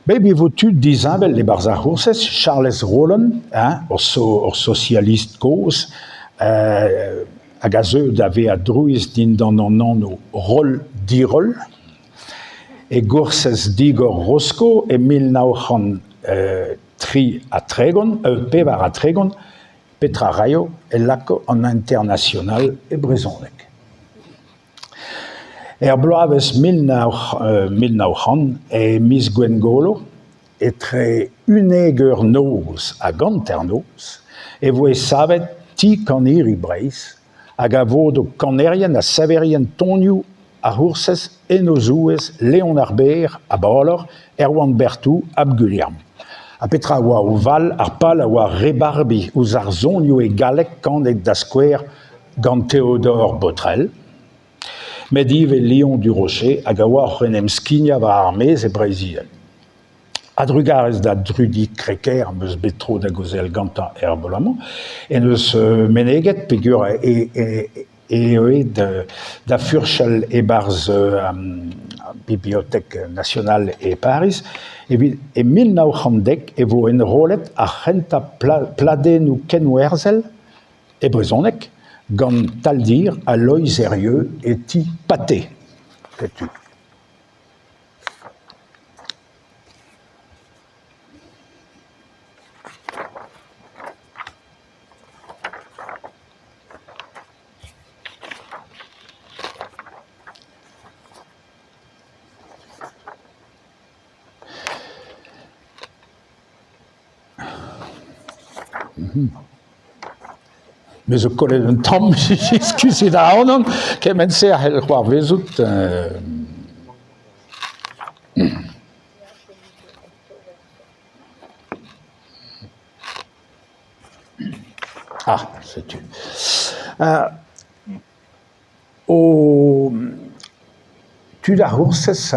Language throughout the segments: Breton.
Baby votu disabel les barzahourses, Charles Rollin, au socialiste cause, a gazeux d'avait à druis din dans non rôle d'Irol, et Gourses d'Igor Roscoe, et Milnauchan tri à Tregon, Pevar à Tregon, Petra Rayo, et Laco en international et Brezonek. Bloaves Milnauchan et Miss Gwengolo, et très uneger nos à Ganternos, et vous savez, ti caniri breis, a gavodo canerien a saverien toniu a Hourses et Nozoues, Léon Arbert, à Balor, Erwan Bertou, Abguliam. A Petra oa o val, ar pal a oa rebarbi, ouz ar zonio e galek kanet da square gant Théodore Botrel. Mediv et Léon du Rocher, a gawa renem skinia va armez e Brésil. Adrugarez da drudi kreker, meus betro da gozel ganta herbolament, et neus meneget pegur da furchel e barz Bibliothèque nationale et Paris, et 1900 et vous enrôlet a renta pladen ou kenwerzel, et brezonek, gant taldir à l'œil sérieux et ti pâté. Mais je connais un temps, excusez da onan, que men se a hel c'hoar vezout. Ah, c'est tu. Tu da Hourses,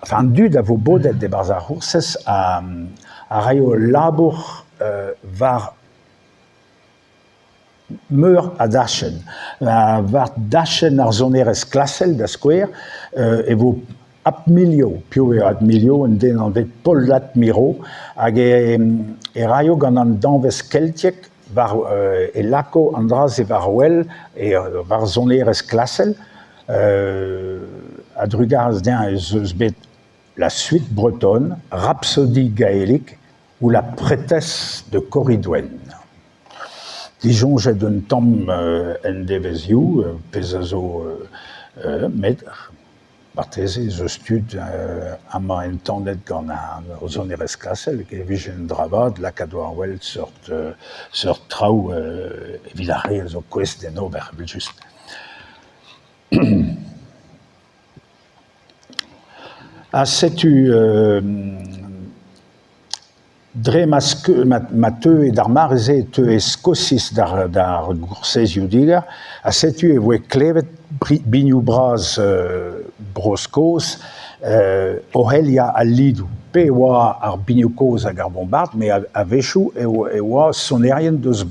enfin, du da vo bodet de barz a Hourses a raio labour var meur a dachen. Var dachen ar zonerez klasel da square, e vo ap milio, pio ad milio, en den an vet pol lat miro, hag e raio gant an danvez keltiek, var e lako an draz e var wel, e var zonerez klasel, a drugarez den e zeus bet la suite bretonne, Rhapsodie gaélique, ou la prêtresse de Corridwen. Dijon, j'ai d'un tom en devezioù, pesazo metr, barteze, je stud ama entendet gant o zonerez klasel, ke vijen dravad, la kadoa wel sort trao evidare zo kwest den ober, just. A setu dre ma teu e d'ar marze teu e skosis d'ar goursezioù digar, a setu e voe klevet bignou braz broskos o helia a lidou. Pe oa ar bignou koz hag ar bombard, me a vechou e oa sonerien deus